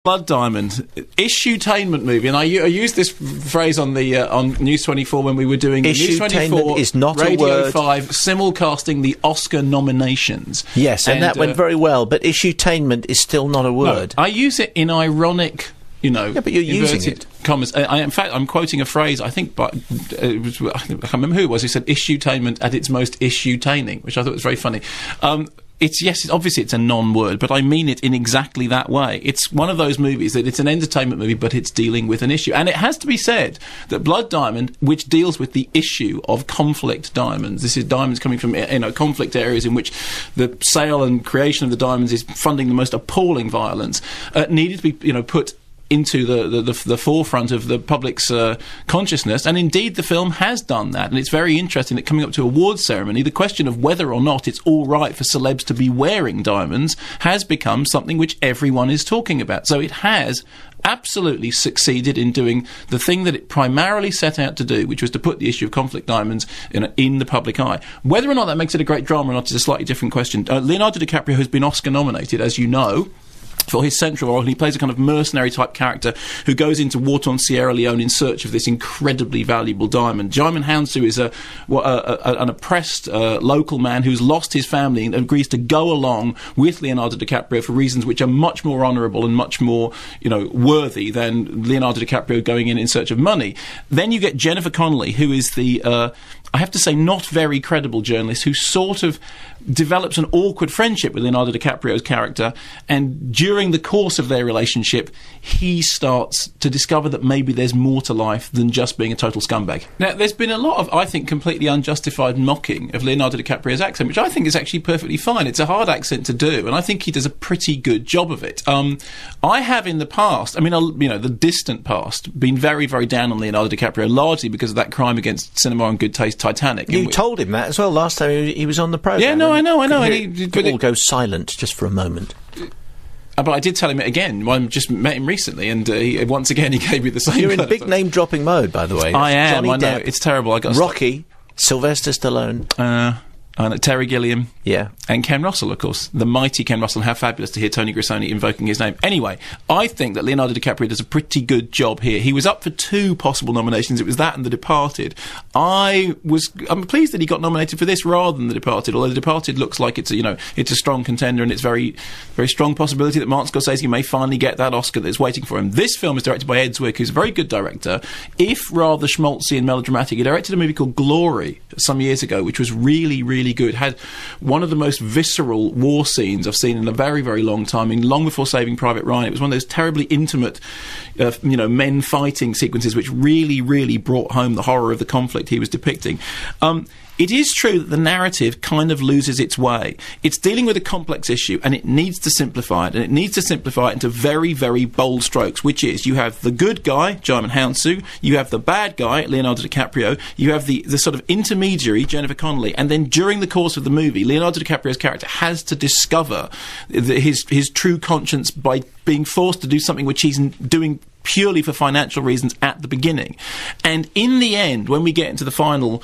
Blood Diamond, issue-tainment movie, and I used this phrase on the on News 24 when we were doing News 24 is not Radio a word. 5 simulcasting the Oscar nominations. Yes, and that went very well, but issue-tainment is still not a word. No, I use it in ironic, Yeah, but you're using it. Commas. In fact, I'm quoting a phrase, I think, but I can't remember who it was, who said issue-tainment at its most issue-taining, which I thought was very funny. Obviously it's a non-word, but I mean it in exactly that way. It's one of those movies that it's an entertainment movie, but it's dealing with an issue. And it has to be said that Blood Diamond, which deals with the issue of conflict diamonds, this is diamonds coming from conflict areas in which the sale and creation of the diamonds is funding the most appalling violence, needed to be put into the forefront of the public's consciousness, and indeed the film has done that. And it's very interesting that coming up to awards ceremony, the question of whether or not it's all right for celebs to be wearing diamonds has become something which everyone is talking about. So it has absolutely succeeded in doing the thing that it primarily set out to do, which was to put the issue of conflict diamonds in the public eye. Whether or not that makes it a great drama or not is a slightly different question. Leonardo DiCaprio has been Oscar nominated, as you know, for his central role, and he plays a kind of mercenary type character who goes into war-torn Sierra Leone in search of this incredibly valuable diamond. Djimon Hounsou is an oppressed local man who's lost his family and agrees to go along with Leonardo DiCaprio for reasons which are much more honourable and much more, worthy than Leonardo DiCaprio going in search of money. Then you get Jennifer Connelly, who is the I have to say, not very credible journalist who sort of develops an awkward friendship with Leonardo DiCaprio's character, and during the course of their relationship, he starts to discover that maybe there's more to life than just being a total scumbag. Now, there's been a lot of, I think, completely unjustified mocking of Leonardo DiCaprio's accent, which I think is actually perfectly fine. It's a hard accent to do, and I think he does a pretty good job of it. I have in the past, the distant past, been very, very down on Leonardo DiCaprio, largely because of that crime against cinema and good taste, Titanic. You told him that as well last time he was on the programme. Yeah, no, I know. It all goes silent just for a moment. But I did tell him it again. I just met him recently, and once again he gave me the same. You're in big name-dropping mode, by the way. I am. Johnny I know. Depp, It's terrible. Rocky, Sylvester Stallone. And Terry Gilliam. Yeah. And Ken Russell, of course. The mighty Ken Russell. How fabulous to hear Tony Grisoni invoking his name. Anyway, I think that Leonardo DiCaprio does a pretty good job here. He was up for 2 possible nominations. It was that and The Departed. I'm pleased that he got nominated for this rather than The Departed, although The Departed looks like it's a strong contender, and it's very, very strong possibility that Martin Scorsese may finally get that Oscar that's waiting for him. This film is directed by Ed Zwick, who's a very good director, if rather schmaltzy and melodramatic. He directed a movie called Glory some years ago, which was really, really good. It had one of the most visceral war scenes I've seen in a very, very long time. Long before Saving Private Ryan, it was one of those terribly intimate, men fighting sequences which really, really brought home the horror of the conflict he was depicting. It is true that the narrative kind of loses its way. It's dealing with a complex issue, and it needs to simplify it, and it needs to simplify it into very, very bold strokes, which is, you have the good guy, Djimon Hounsou, you have the bad guy, Leonardo DiCaprio, you have the sort of intermediary, Jennifer Connelly, and then during the course of the movie, Leonardo DiCaprio's character has to discover his true conscience by being forced to do something which he's doing purely for financial reasons at the beginning. And in the end, when we get into the final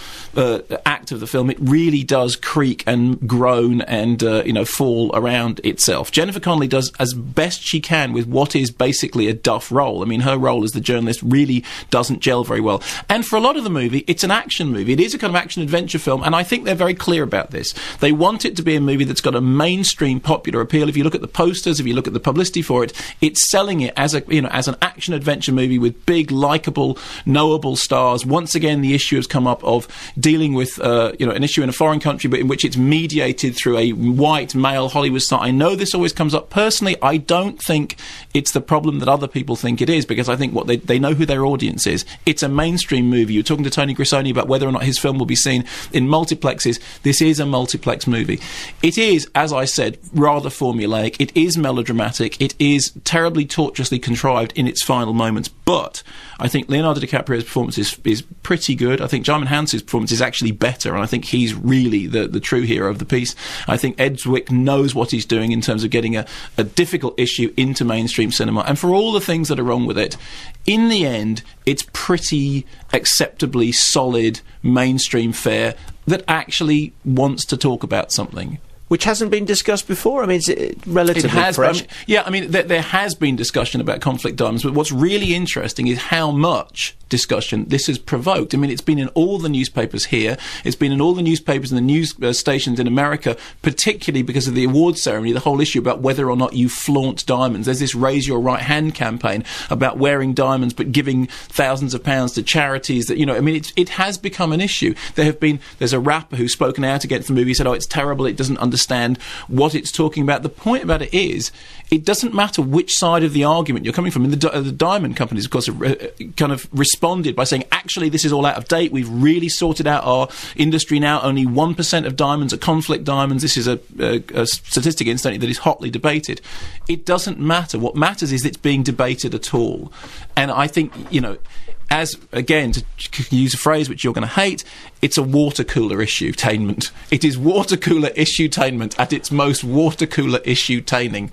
act of the film, it really does creak and groan and fall around itself. Jennifer Connelly does as best she can with what is basically a duff role. I mean, her role as the journalist really doesn't gel very well. And for a lot of the movie, it's an action movie. It is a kind of action-adventure film, and I think they're very clear about this. They want it to be a movie that's got a mainstream popular appeal. If you look at the posters, if you look at the publicity for it, it's selling it as an action-adventure movie with big, likeable, knowable stars. Once again, the issue has come up of dealing with an issue in a foreign country, but in which it's mediated through a white male Hollywood star. I know this always comes up. Personally, I don't think it's the problem that other people think it is, because I think they know who their audience is. It's a mainstream movie. You're talking to Tony Grisoni about whether or not his film will be seen in multiplexes. This is a multiplex movie. It is, as I said, rather formulaic. It is melodramatic. It is terribly tortuously contrived in its final moments. But I think Leonardo DiCaprio's performance is pretty good. I think Djimon Hounsou's performance is actually better, and I think he's really the true hero of the piece. I think Ed Zwick knows what he's doing in terms of getting a difficult issue into mainstream cinema. And for all the things that are wrong with it, in the end, it's pretty acceptably solid mainstream fare that actually wants to talk about something. which hasn't been discussed before. I mean, it's relatively fresh. There has been discussion about conflict diamonds, but what's really interesting is how much discussion this has provoked. I mean, it's been in all the newspapers here. It's been in all the newspapers and the news stations in America, particularly because of the awards ceremony, the whole issue about whether or not you flaunt diamonds. There's this Raise Your Right Hand campaign about wearing diamonds but giving thousands of pounds to charities that, it has become an issue. There's a rapper who's spoken out against the movie, said, it's terrible, it doesn't understand what it's talking about. The point about it is, it doesn't matter which side of the argument you're coming from. And the diamond companies, of course, have kind of responded by saying, actually, this is all out of date. We've really sorted out our industry now. Only 1% of diamonds are conflict diamonds. This is a statistic, incidentally, that is hotly debated. It doesn't matter. What matters is it's being debated at all. And I think, as, again, to use a phrase which you're going to hate, it's a water cooler issue-tainment. It is water cooler issue-tainment at its most water cooler issue-taining.